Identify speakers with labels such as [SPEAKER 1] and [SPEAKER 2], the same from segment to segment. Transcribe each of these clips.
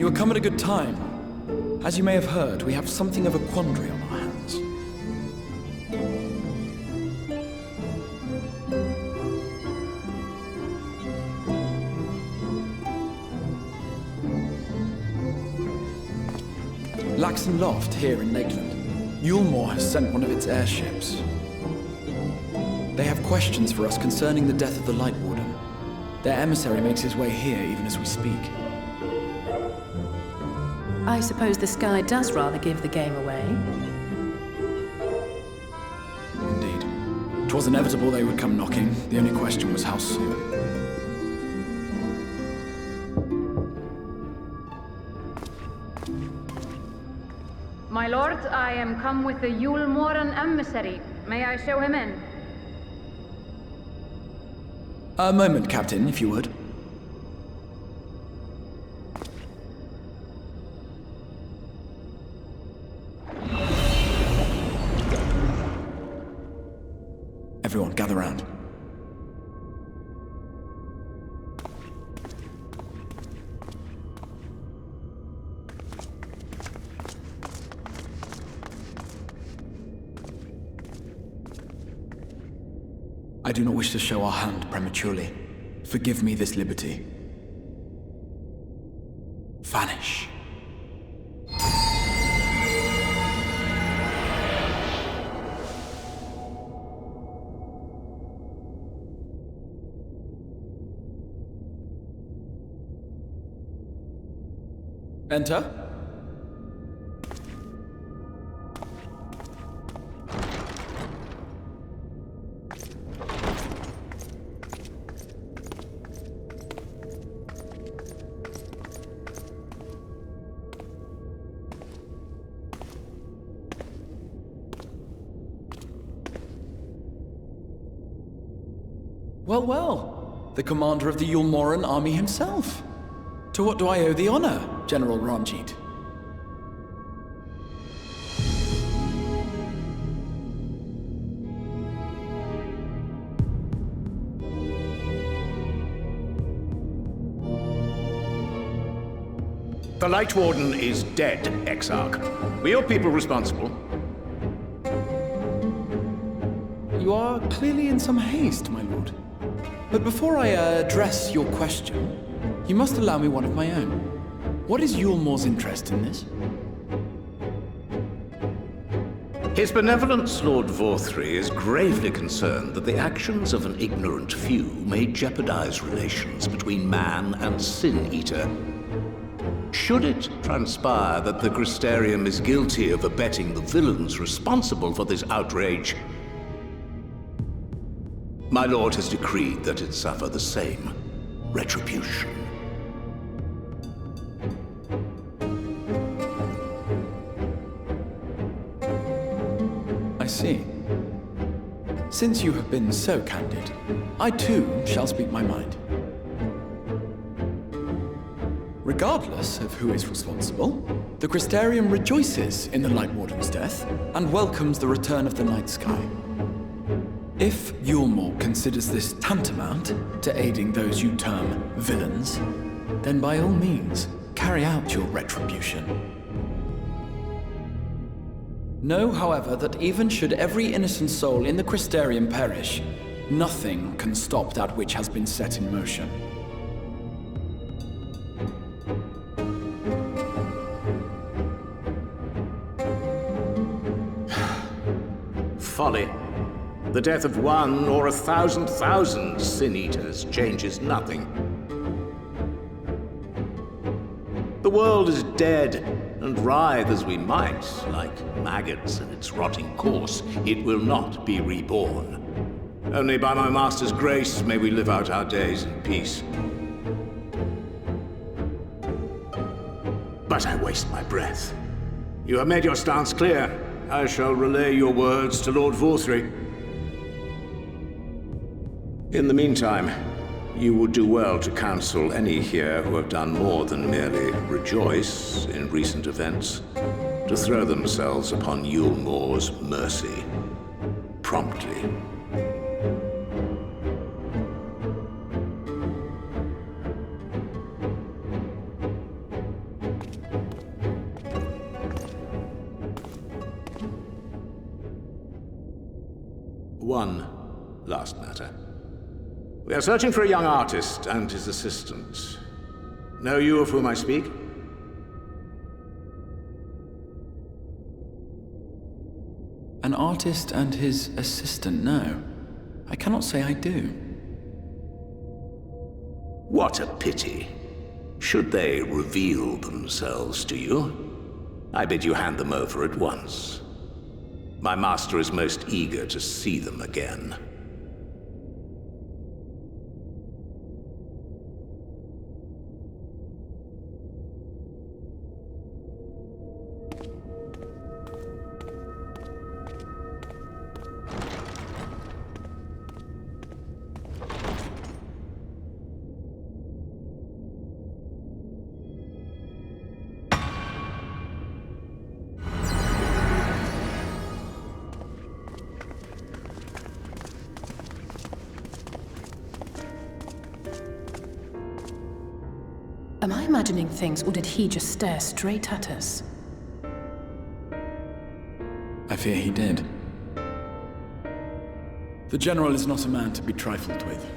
[SPEAKER 1] You have come at a good time. As you may have heard, we have something of a quandary on our hands. Laxon Loft here in Lakeland. Yulmore has sent one of its airships. They have questions for us concerning the death of the Light Warden. Their emissary makes his way here even as we speak.
[SPEAKER 2] I suppose the sky does rather give the game away.
[SPEAKER 1] Indeed. 'Twas inevitable they would come knocking. The only question was how soon.
[SPEAKER 3] My lord, I am come with the Yulmoran emissary. May I show him in?
[SPEAKER 1] A moment, Captain, if you would. Everyone, gather round. I do not wish to show our hand prematurely. Forgive me this liberty. Vanish. Enter. Well, well. The commander of the Yulmoran army himself. To what do I owe the honor, General Ranjit?
[SPEAKER 4] The Light Warden is dead, Exarch. Were your people responsible?
[SPEAKER 1] You are clearly in some haste, my lord. But before I address your question, you must allow me one of my own. What is Yulmore's interest in this?
[SPEAKER 4] His benevolence, Lord Vorthry, is gravely concerned that the actions of an ignorant few may jeopardize relations between man and Sin-Eater. Should it transpire that the Crystarium is guilty of abetting the villains responsible for this outrage, my lord has decreed that it suffer the same retribution.
[SPEAKER 1] I see. Since you have been so candid, I too shall speak my mind. Regardless of who is responsible, the Crystarium rejoices in the Light Warden's death and welcomes the return of the night sky. If Yulmore considers this tantamount to aiding those you term villains, then by all means, carry out your retribution. Know, however, that even should every innocent soul in the Crystarium perish, nothing can stop that which has been set in motion.
[SPEAKER 4] Folly. The death of one or 1,000,000 Sin-Eaters changes nothing. The world is dead, and writhe as we might, like maggots in its rotting course, it will not be reborn. Only by my master's grace may we live out our days in peace. But I waste my breath. You have made your stance clear. I shall relay your words to Lord Vorthry. In the meantime, you would do well to counsel any here who have done more than merely rejoice in recent events, to throw themselves upon Yulmore's mercy, promptly. One last matter. We are searching for a young artist and his assistant. Know you of whom I speak?
[SPEAKER 1] An artist and his assistant, no. I cannot say I do.
[SPEAKER 4] What a pity. Should they reveal themselves to you, I bid you hand them over at once. My master is most eager to see them again.
[SPEAKER 2] Am I imagining things, or did he just stare straight at us?
[SPEAKER 1] I fear he did. The General is not a man to be trifled with.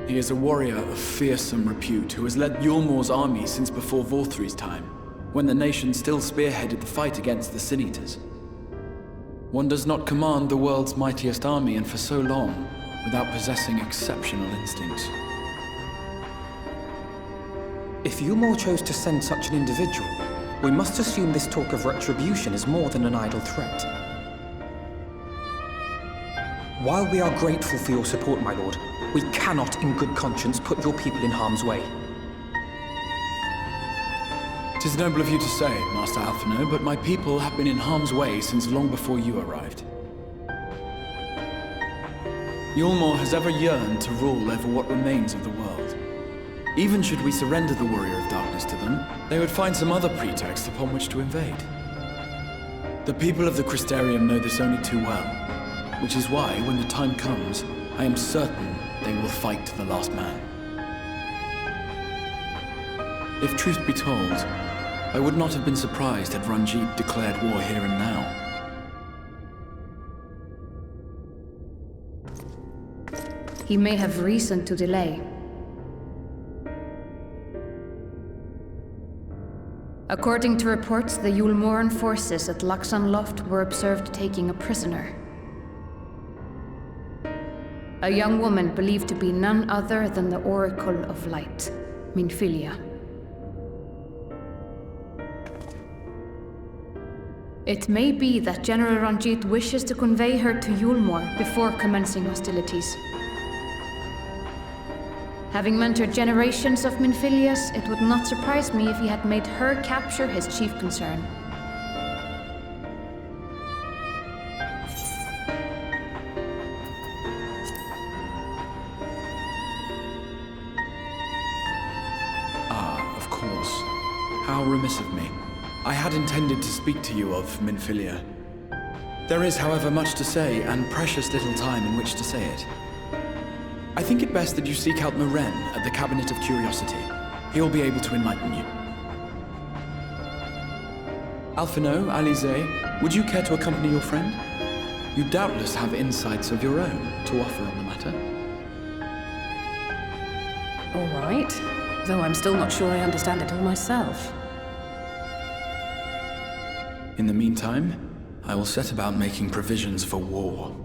[SPEAKER 1] He is a warrior of fearsome repute who has led Yulmor's army since before Vorthry's time, when the nation still spearheaded the fight against the Sin-Eaters. One does not command the world's mightiest army, and for so long, without possessing exceptional instincts.
[SPEAKER 5] If Yulmor chose to send such an individual, we must assume this talk of retribution is more than an idle threat. While we are grateful for your support, my lord, we cannot in good conscience put your people in harm's way.
[SPEAKER 1] 'Tis noble of you to say, Master Alphino, but my people have been in harm's way since long before you arrived. Yulmor has ever yearned to rule over what remains of the world. Even should we surrender the Warrior of Darkness to them, they would find some other pretext upon which to invade. The people of the Crystarium know this only too well, which is why, when the time comes, I am certain they will fight to the last man. If truth be told, I would not have been surprised had Ranjit declared war here and now.
[SPEAKER 3] He may have reason to delay. According to reports, the Yulmoran forces at Laxan Loft were observed taking a prisoner. A young woman believed to be none other than the Oracle of Light, Minfilia. It may be that General Ranjit wishes to convey her to Yulmor before commencing hostilities. Having mentored generations of Minfilias, it would not surprise me if he had made her capture his chief concern.
[SPEAKER 1] Ah, of course. How remiss of me. I had intended to speak to you of Minfilia. There is, however, much to say, and precious little time in which to say it. I think it best that you seek out Maren at the Cabinet of Curiosity. He will be able to enlighten you. Alphino, Alize, would you care to accompany your friend? You doubtless have insights of your own to offer on the matter.
[SPEAKER 2] All right. Though I'm still not sure I understand it all myself.
[SPEAKER 1] In the meantime, I will set about making provisions for war.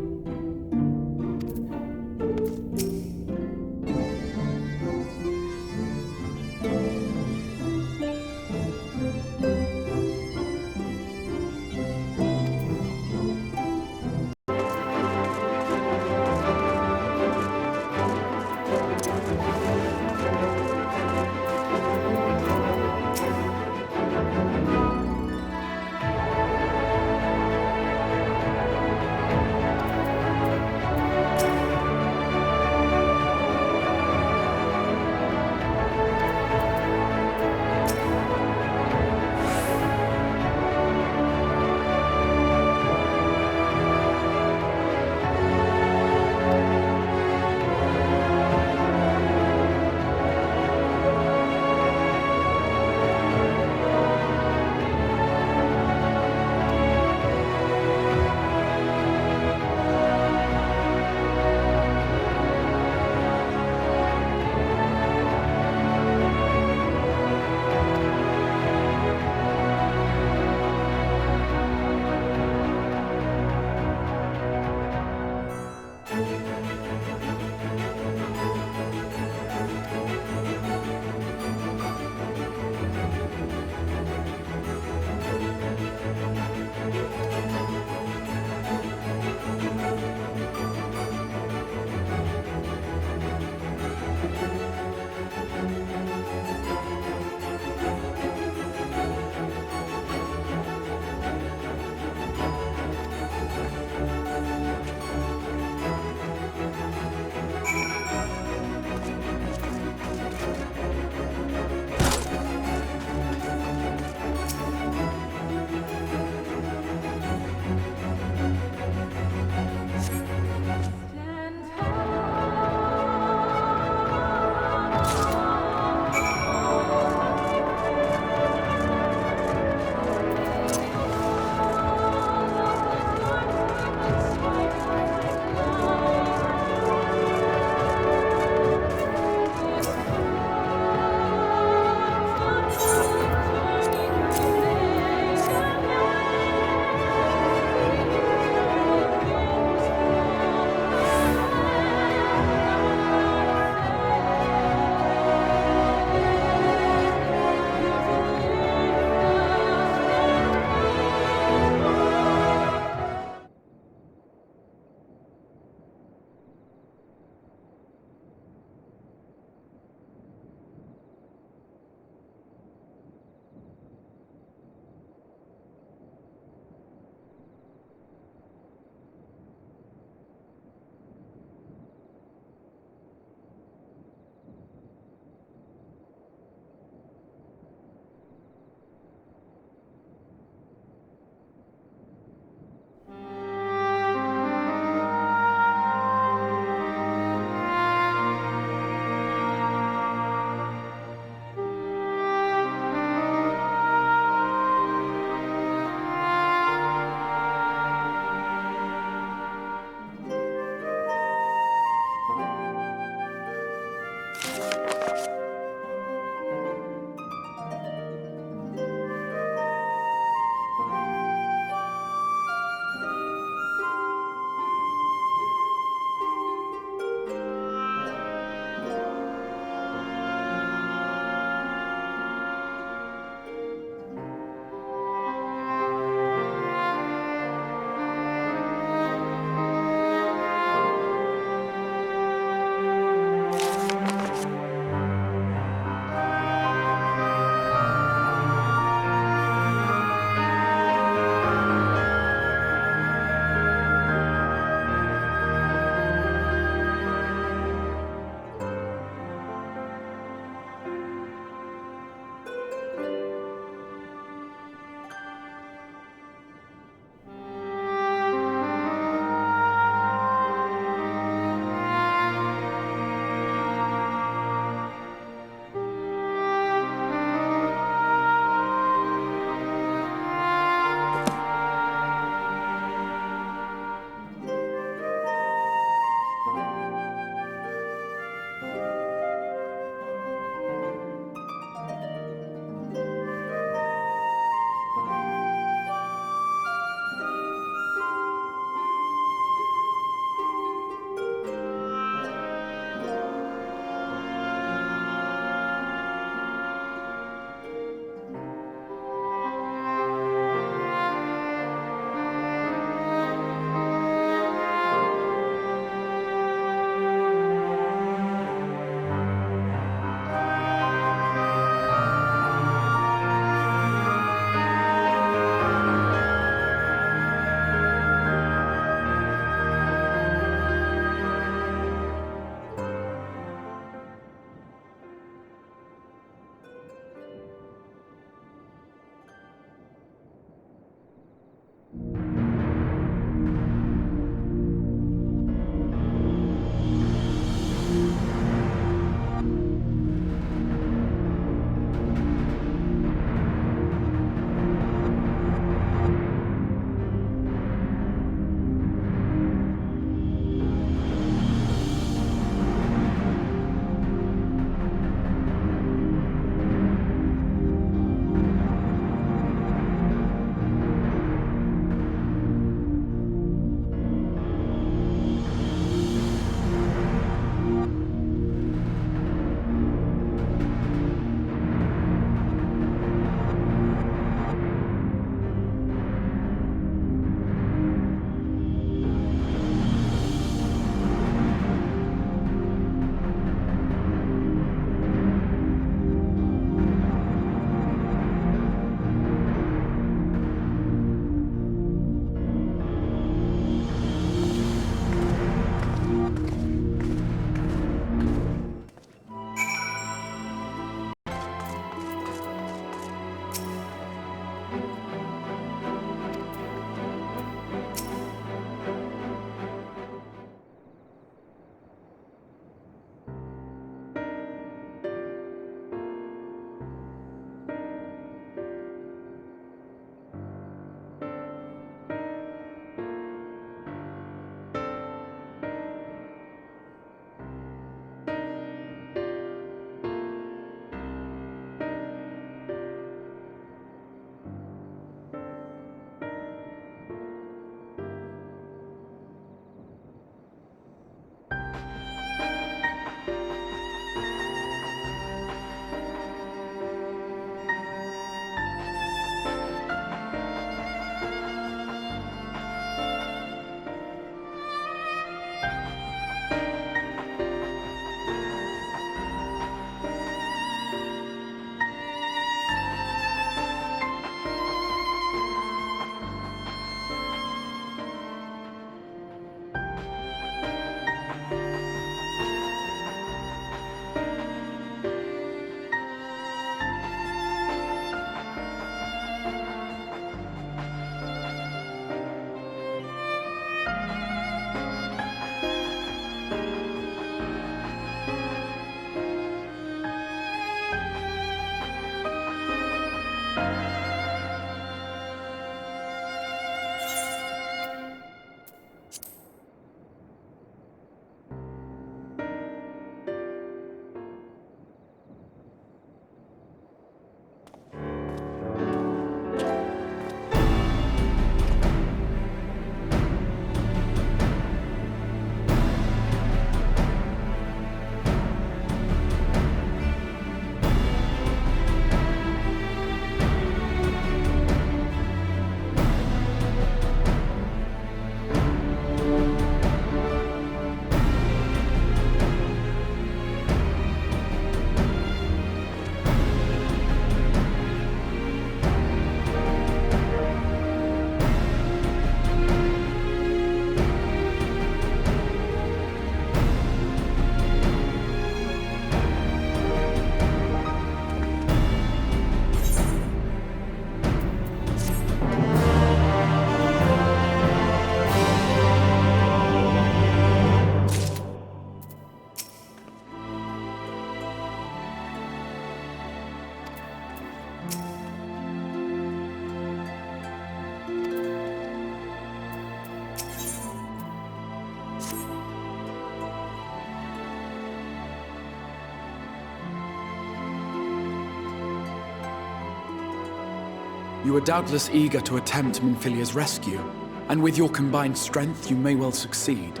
[SPEAKER 1] You are doubtless eager to attempt Minfilia's rescue, and with your combined strength, you may well succeed.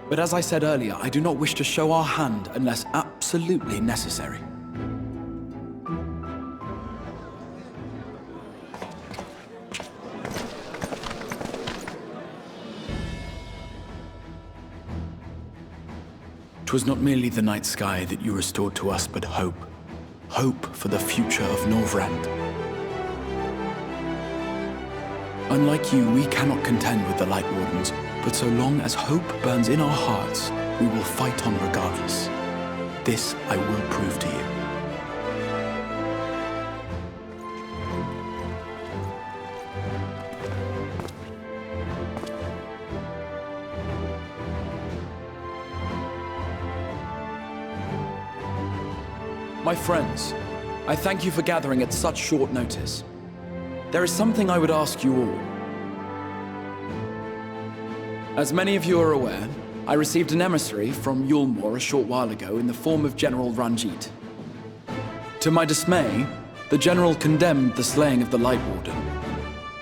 [SPEAKER 1] But as I said earlier, I do not wish to show our hand unless absolutely necessary. Twas not merely the night sky that you restored to us, but hope. Hope for the future of Norvrand. Unlike you, we cannot contend with the Light Wardens, but so long as hope burns in our hearts, we will fight on regardless. This I will prove to you. My friends, I thank you for gathering at such short notice. There is something I would ask you all. As many of you are aware, I received an emissary from Yulmore a short while ago in the form of General Ranjit. To my dismay, the General condemned the slaying of the Light Warden,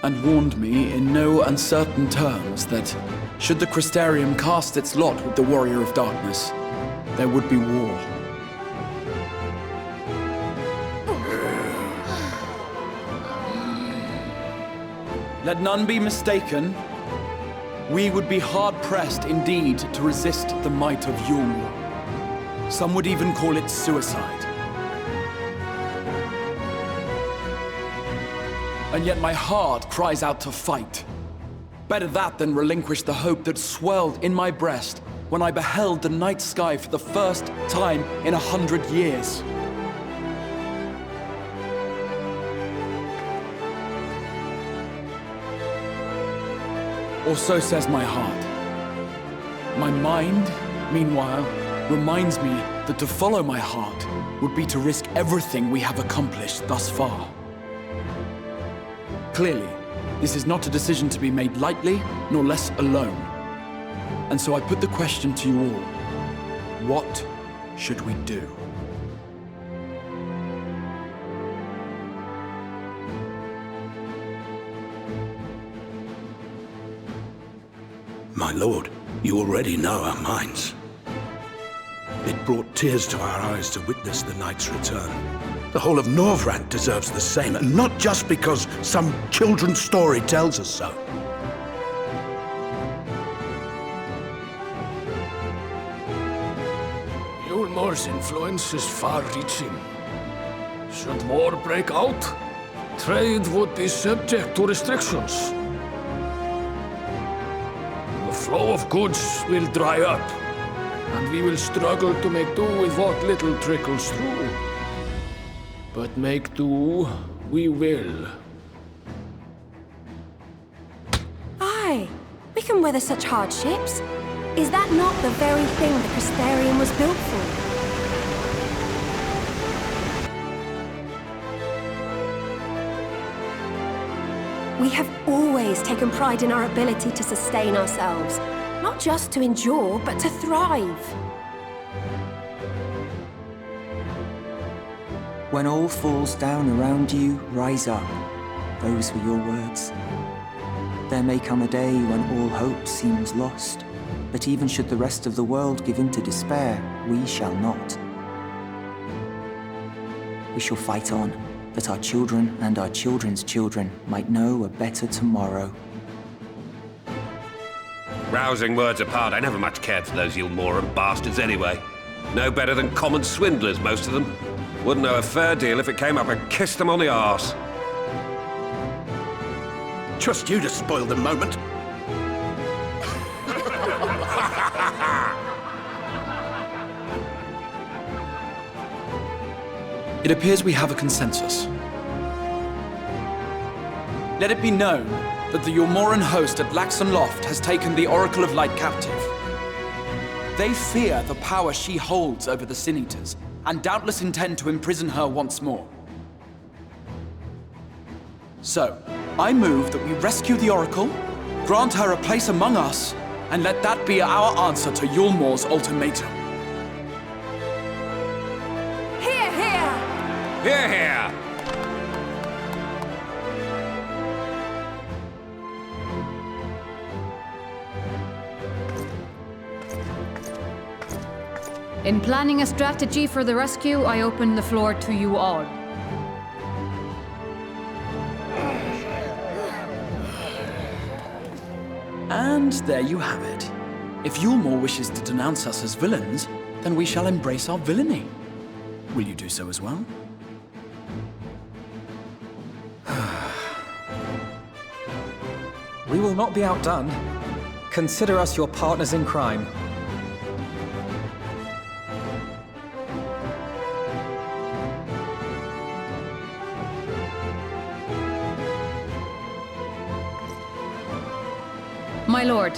[SPEAKER 1] and warned me in no uncertain terms that, should the Crystarium cast its lot with the Warrior of Darkness, there would be war. Let none be mistaken. We would be hard-pressed indeed to resist the might of Yulmore. Some would even call it suicide. And yet my heart cries out to fight. Better that than relinquish the hope that swelled in my breast when I beheld the night sky for the first time in 100 years. Or so says my heart. My mind, meanwhile, reminds me that to follow my heart would be to risk everything we have accomplished thus far. Clearly, this is not a decision to be made lightly, nor less alone. And so I put the question to you all. What should we do?
[SPEAKER 4] My lord, you already know our minds. It brought tears to our eyes to witness the knight's return. The whole of Norvrand deserves the same, and not just because some children's story tells us so.
[SPEAKER 6] Yulmore's influence is far-reaching. Should war break out, trade would be subject to restrictions. The flow of goods will dry up, and we will struggle to make do with what little trickles through. But make do we will.
[SPEAKER 7] Aye, we can weather such hardships. Is that not the very thing the Crystarium was built for? We have always taken pride in our ability to sustain ourselves. Not just to endure, but to thrive.
[SPEAKER 8] When all falls down around you, rise up. Those were your words. There may come a day when all hope seems lost, but even should the rest of the world give in to despair, we shall not. We shall fight on, that our children and our children's children might know a better tomorrow.
[SPEAKER 9] Rousing words apart, I never much cared for those Yulmoran bastards anyway. No better than common swindlers, most of them. Wouldn't know a fair deal if it came up and kissed them on the arse.
[SPEAKER 4] Trust you to spoil the moment.
[SPEAKER 1] It appears we have a consensus. Let it be known that the Yulmoran host at Laxon Loft has taken the Oracle of Light captive. They fear the power she holds over the Sin Eaters, and doubtless intend to imprison her once more. So, I move that we rescue the Oracle, grant her a place among us, and let that be our answer to Yulmore's ultimatum.
[SPEAKER 7] Hear, hear!
[SPEAKER 9] Hear, hear!
[SPEAKER 3] In planning a strategy for the rescue, I open the floor to you all.
[SPEAKER 1] And there you have it. If Yulmore wishes to denounce us as villains, then we shall embrace our villainy. Will you do so as well?
[SPEAKER 5] We will not be outdone. Consider us your partners in crime.
[SPEAKER 3] My lord,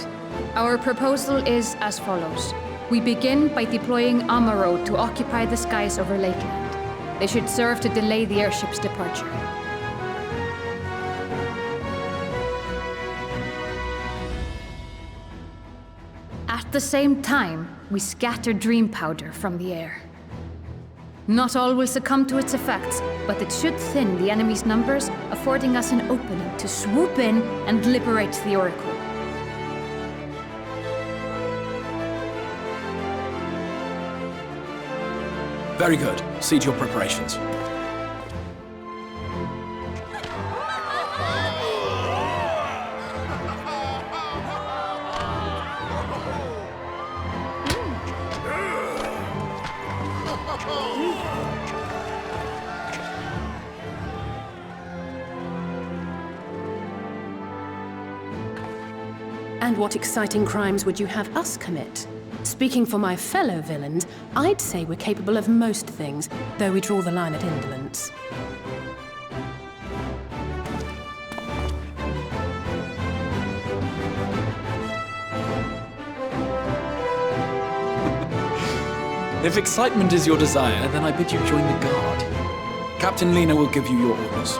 [SPEAKER 3] our proposal is as follows. We begin by deploying Amaro to occupy the skies over Lakeland. They should serve to delay the airship's departure. At the same time, we scatter dream powder from the air. Not all will succumb to its effects, but it should thin the enemy's numbers, affording us an opening to swoop in and liberate the Oracle.
[SPEAKER 1] Very good. See to your preparations.
[SPEAKER 2] And what exciting crimes would you have us commit? Speaking for my fellow villains, I'd say we're capable of most things, though we draw the line at indolence.
[SPEAKER 1] If excitement is your desire, then I bid you join the guard. Captain Lena will give you your orders.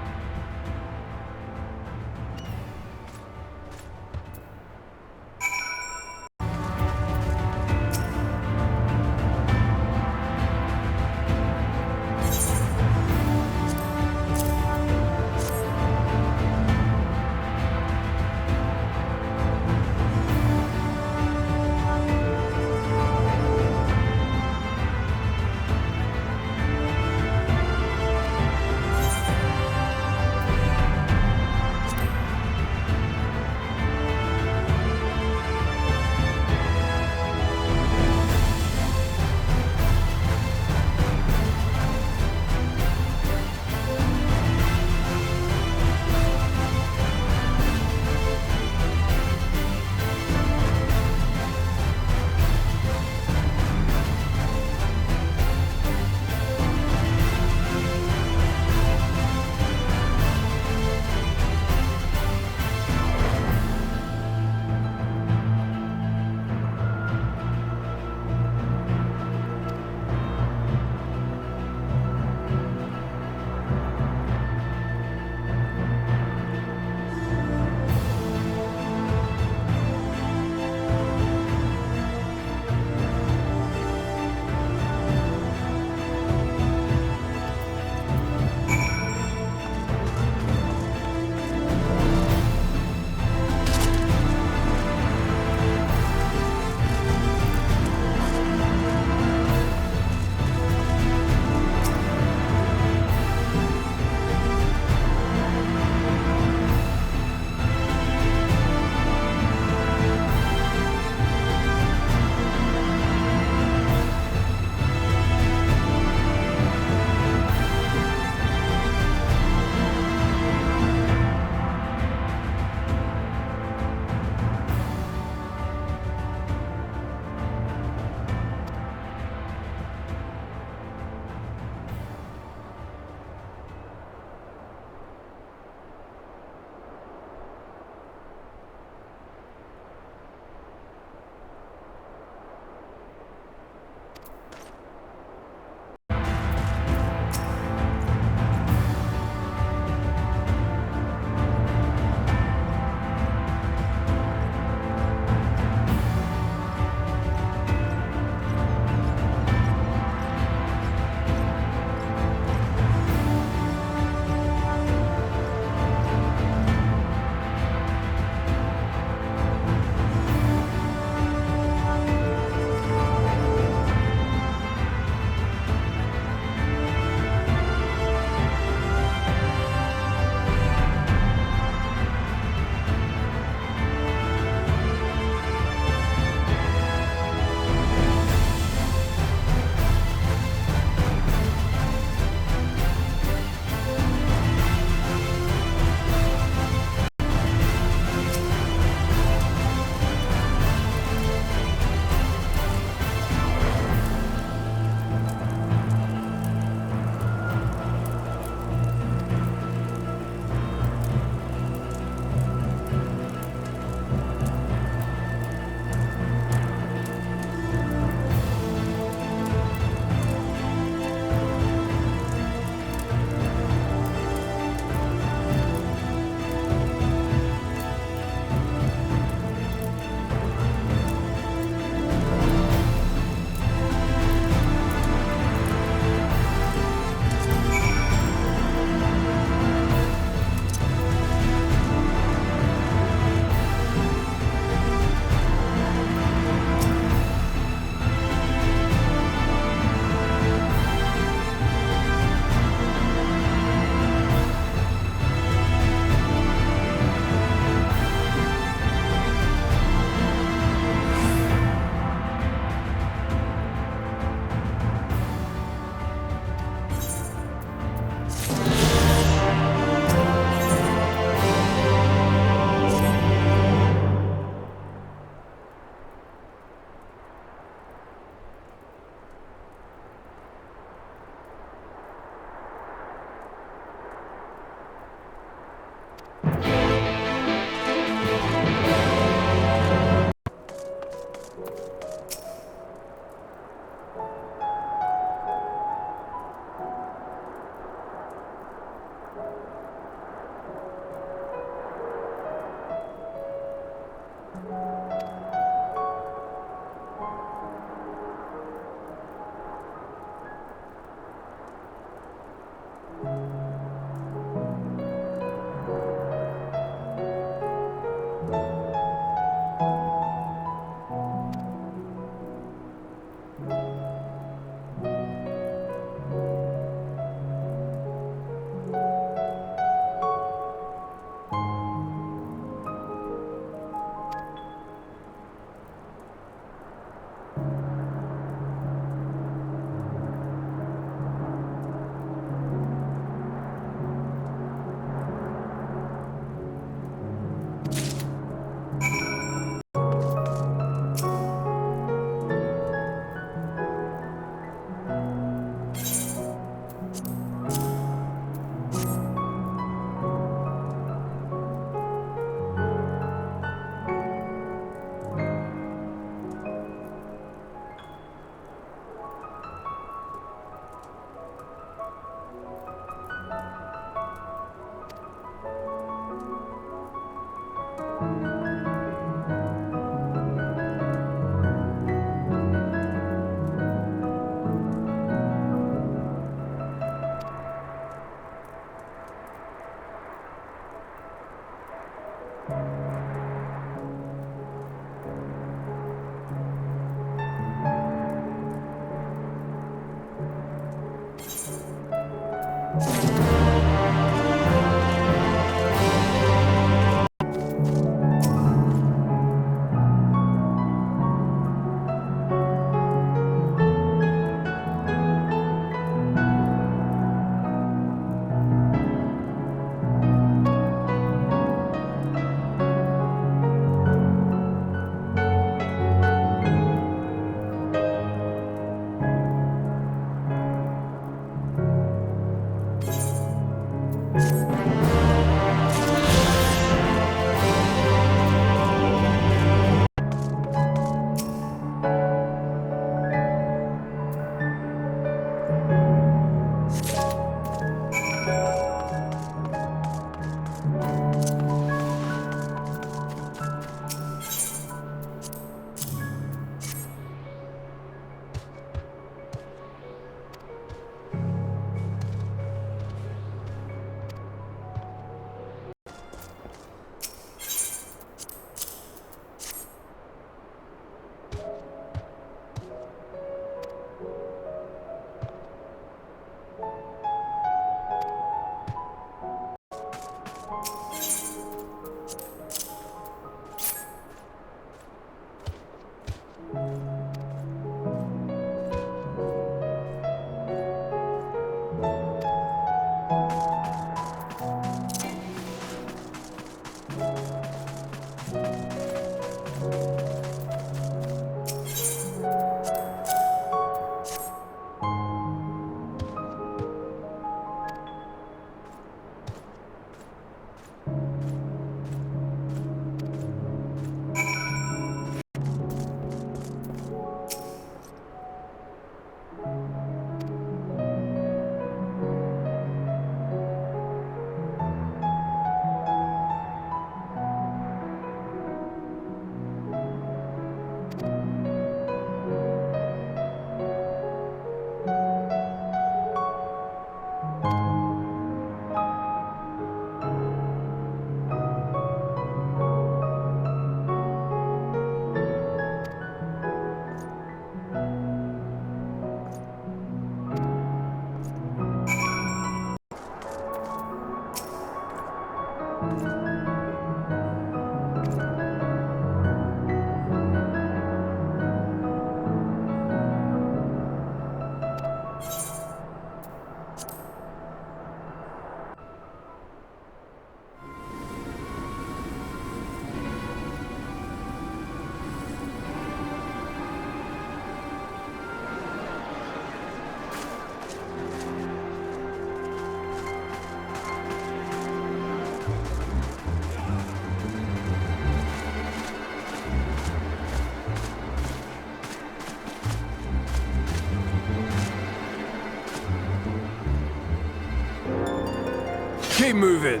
[SPEAKER 6] Keep moving.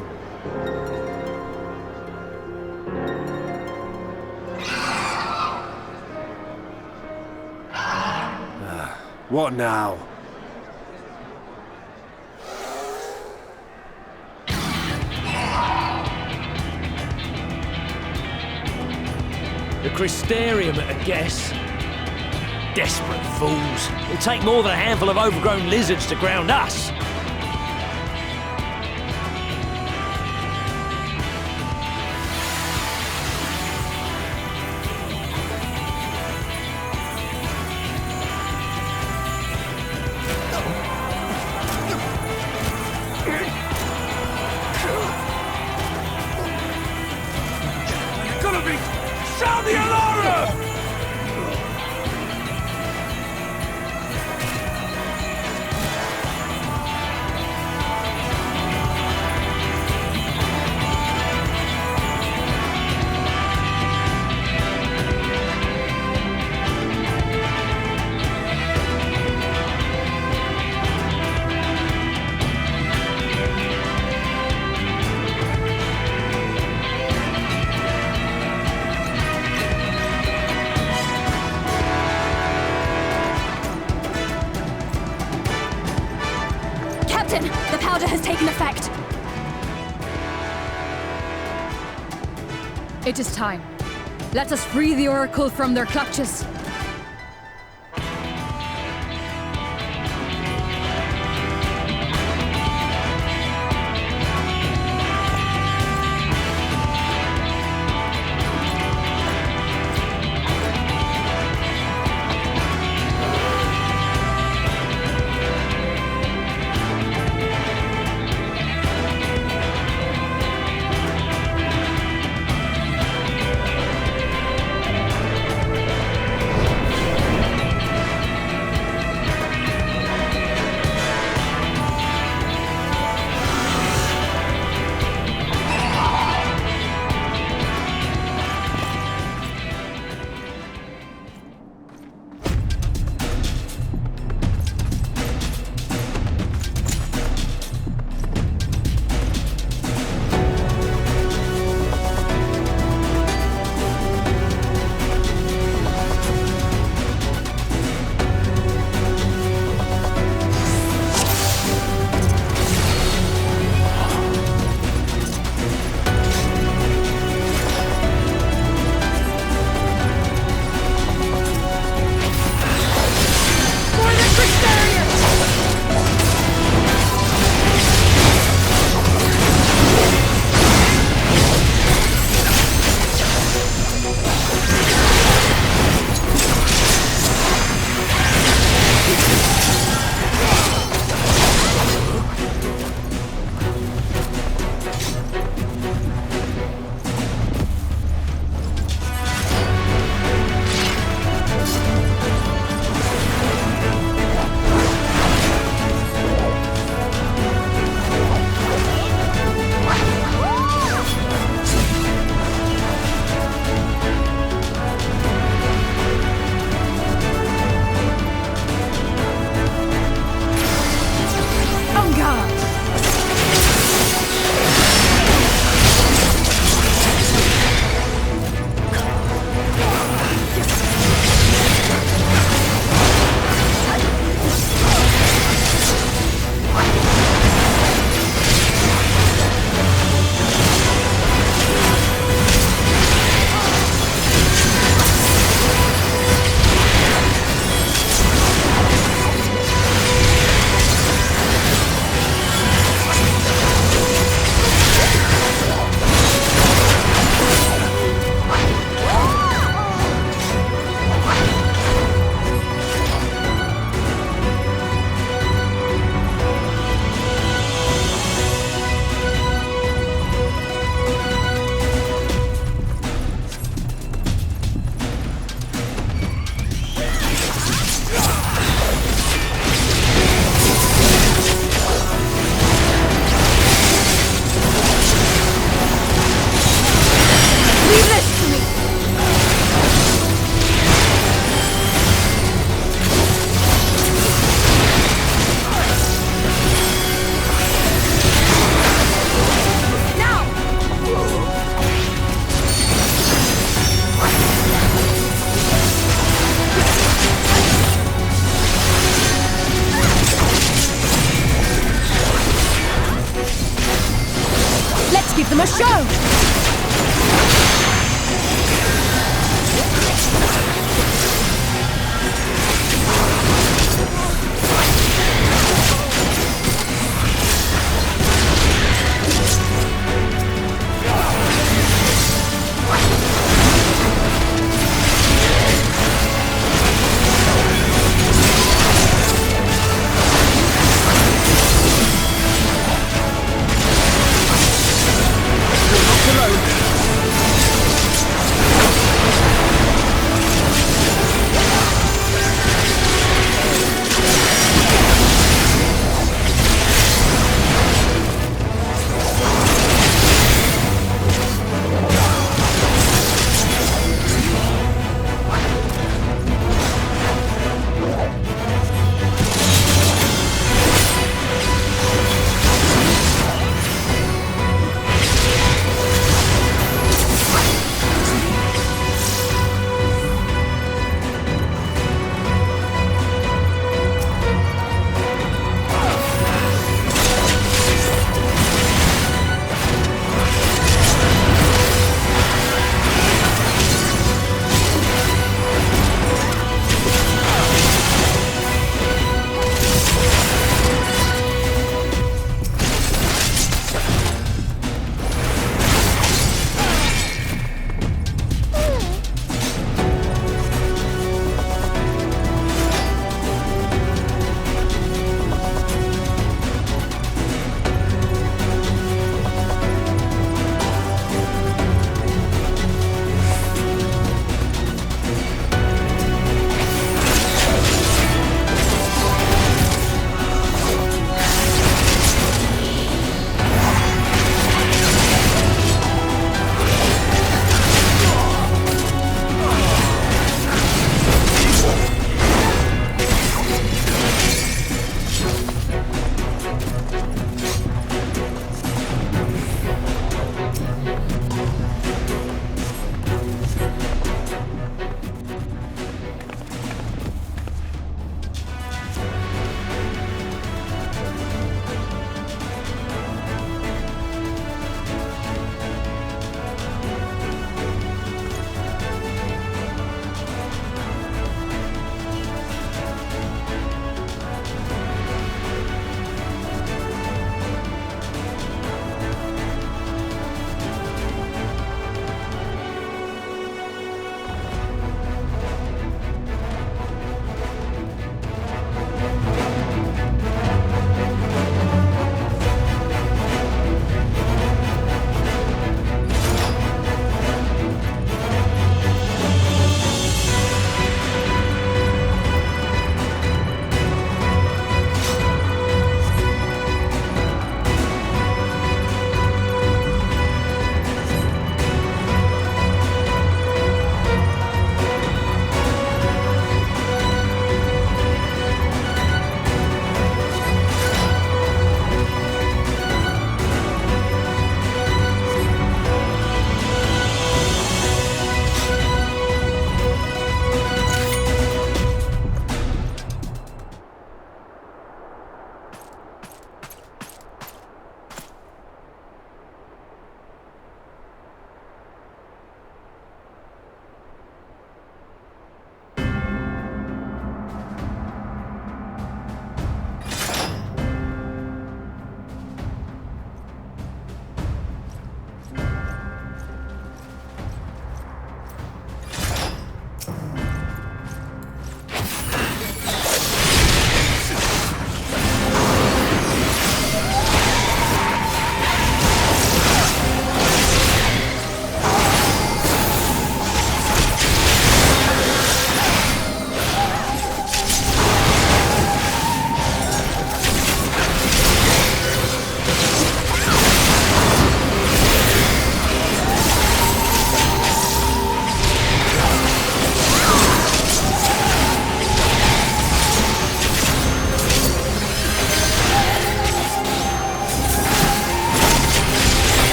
[SPEAKER 6] What now?
[SPEAKER 10] The Crystarium at a guess. Desperate fools. It'll take more than a handful of overgrown lizards to ground us.
[SPEAKER 6] Sound the alarm!
[SPEAKER 7] powder has taken effect.
[SPEAKER 3] It is time. Let us free the Oracle from their clutches.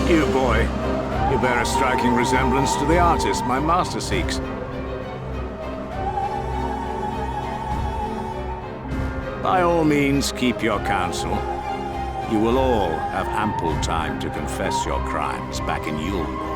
[SPEAKER 4] You, boy. You bear a striking resemblance to the artist my master seeks. By all means, keep your counsel. You will all have ample time to confess your crimes back in Yule.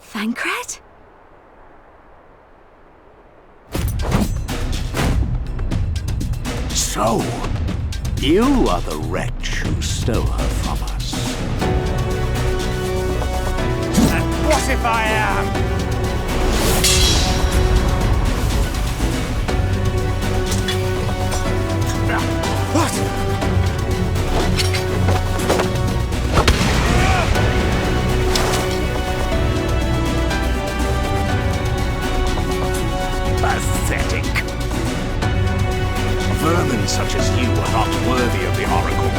[SPEAKER 7] Thancred?
[SPEAKER 4] So, you are the wretch who stole her from us. And what if I am? What? Pathetic. Vermin such as you are not worthy of the Oracle.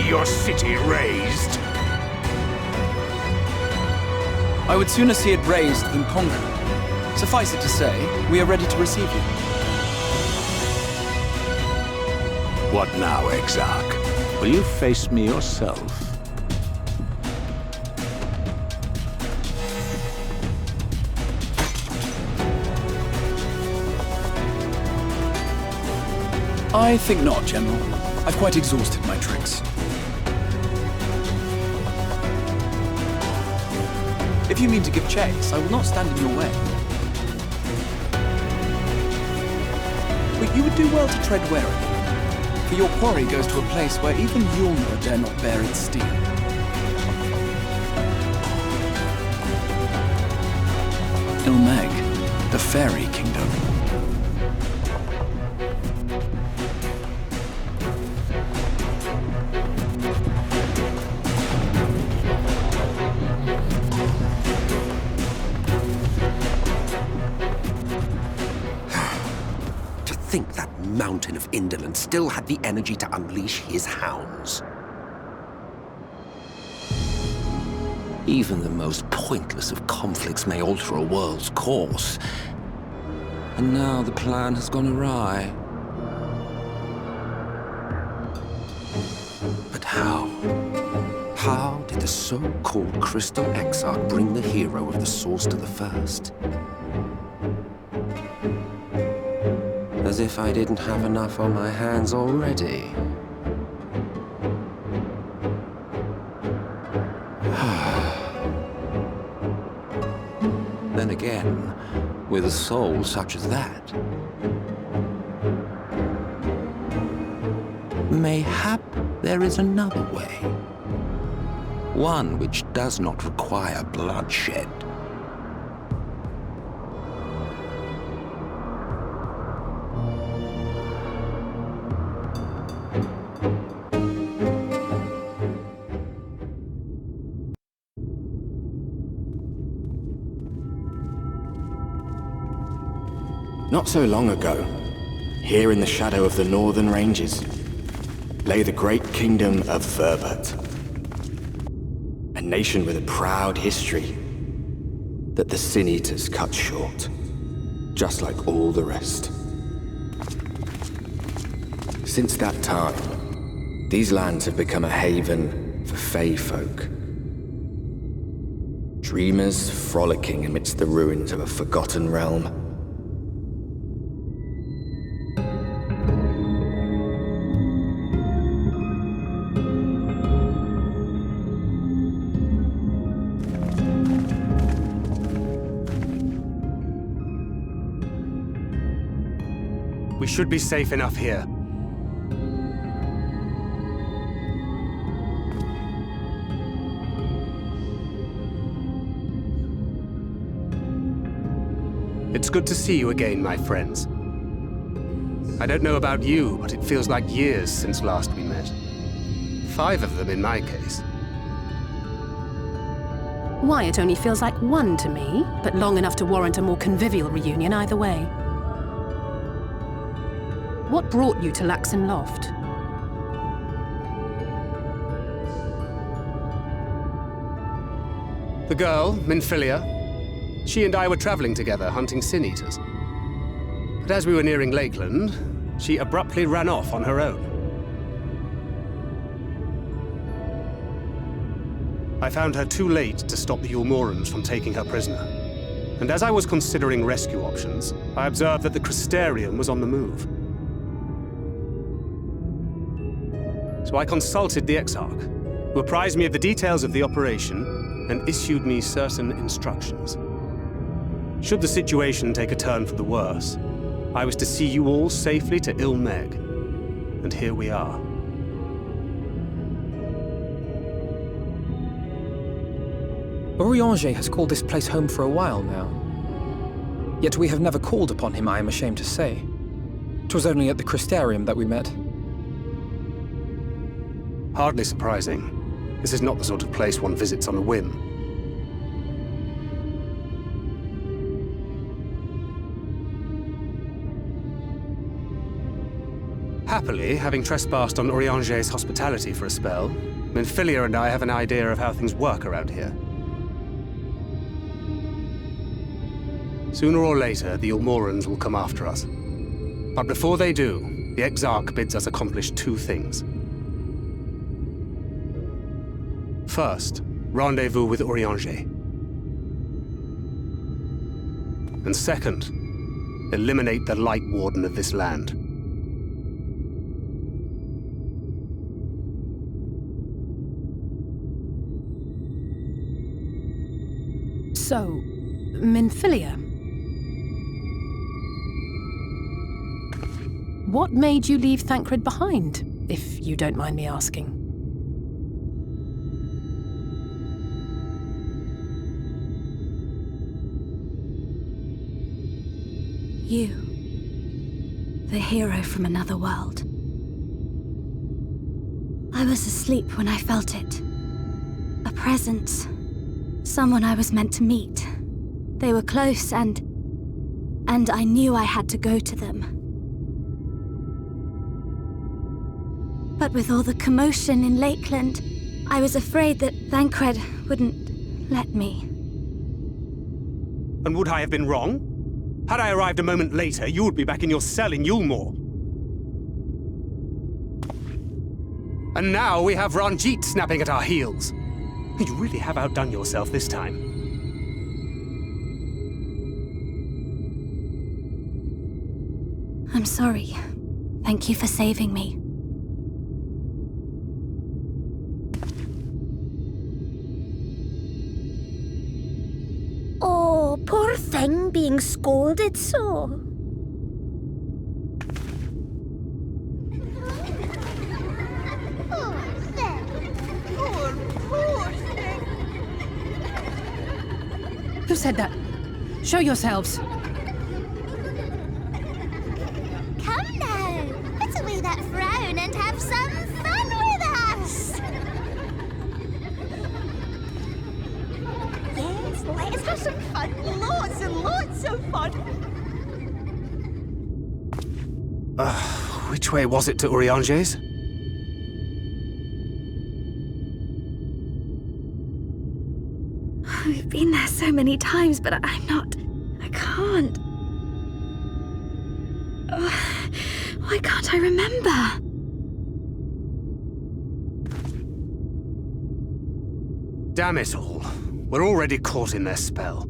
[SPEAKER 4] Your city razed?
[SPEAKER 1] I would sooner see it razed than conquered. Suffice it to say, we are ready to receive you.
[SPEAKER 4] What now, Exarch? Will you face me yourself?
[SPEAKER 1] I think not, General. I've quite exhausted my tricks. If you mean to give chase, I will not stand in your way. But you would do well to tread warily, for your quarry goes to a place where even Yulnor dare not bear its steel. Ilmeg, the Fairy Kingdom.
[SPEAKER 11] Think that mountain of indolence still had the energy to unleash his hounds. Even the most pointless of conflicts may alter a world's course. And now the plan has gone awry. But how? How did the so-called Crystal Exarch bring the hero of the Source to the First? As if I didn't have enough on my hands already. Then again, with a soul such as that, mayhap there is another way. One which does not require bloodshed.
[SPEAKER 12] Not so long ago, here in the shadow of the northern ranges, lay the great kingdom of Verbert. A nation with a proud history that the Sin Eaters cut short, just like all the rest. Since that time, these lands have become a haven for Fey folk. Dreamers frolicking amidst the ruins of a forgotten realm.
[SPEAKER 13] We should be safe enough here. It's good to see you again, my friends. I don't know about you, but it feels like years since last we met. 5 of them in my case.
[SPEAKER 2] Why, it only feels like 1 to me, but long enough to warrant a more convivial reunion either way. What brought you to Laxon Loft?
[SPEAKER 13] The girl, Minfilia, she and I were traveling together, hunting Sin Eaters. But as we were nearing Lakeland, she abruptly ran off on her own. I found her too late to stop the Ulmorans from taking her prisoner. And as I was considering rescue options, I observed that the Crystarium was on the move. So I consulted the Exarch, who apprised me of the details of the operation and issued me certain instructions. Should the situation take a turn for the worse, I was to see you all safely to Ilmeg. And here we are.
[SPEAKER 5] Orianger has called this place home for a while now. Yet we have never called upon him, I am ashamed to say. 'Twas only at the Crystarium that we met.
[SPEAKER 13] Hardly surprising. This is not the sort of place one visits on a whim. Happily, having trespassed on Orianger's hospitality for a spell, Minfilia and I have an idea of how things work around here. Sooner or later, the Ulmorans will come after us. But before they do, the Exarch bids us accomplish 2 things. First, rendezvous with Orianger. And second, eliminate the Light Warden of this land.
[SPEAKER 2] So, Minfilia. What made you leave Thancred behind, if you don't mind me asking?
[SPEAKER 14] You. The hero from another world. I was asleep when I felt it. A presence. Someone I was meant to meet. They were close and I knew I had to go to them. But with all the commotion in Lakeland, I was afraid that Thancred wouldn't let me.
[SPEAKER 13] And would I have been wrong? Had I arrived a moment later, you would be back in your cell in Yulmore. And now we have Ranjit snapping at our heels. You really have outdone yourself this time.
[SPEAKER 14] I'm sorry. Thank you for saving me.
[SPEAKER 7] Oh, poor thing being scolded so.
[SPEAKER 2] Who said that? Show yourselves.
[SPEAKER 15] Come now, put away that frown and have some fun with us. Yes, let's have some fun. Lots and lots of fun.
[SPEAKER 13] Which way was it to Urianger's?
[SPEAKER 14] We've been there so many times, but I can't. Why can't I remember?
[SPEAKER 13] Damn it all. We're already caught in their spell.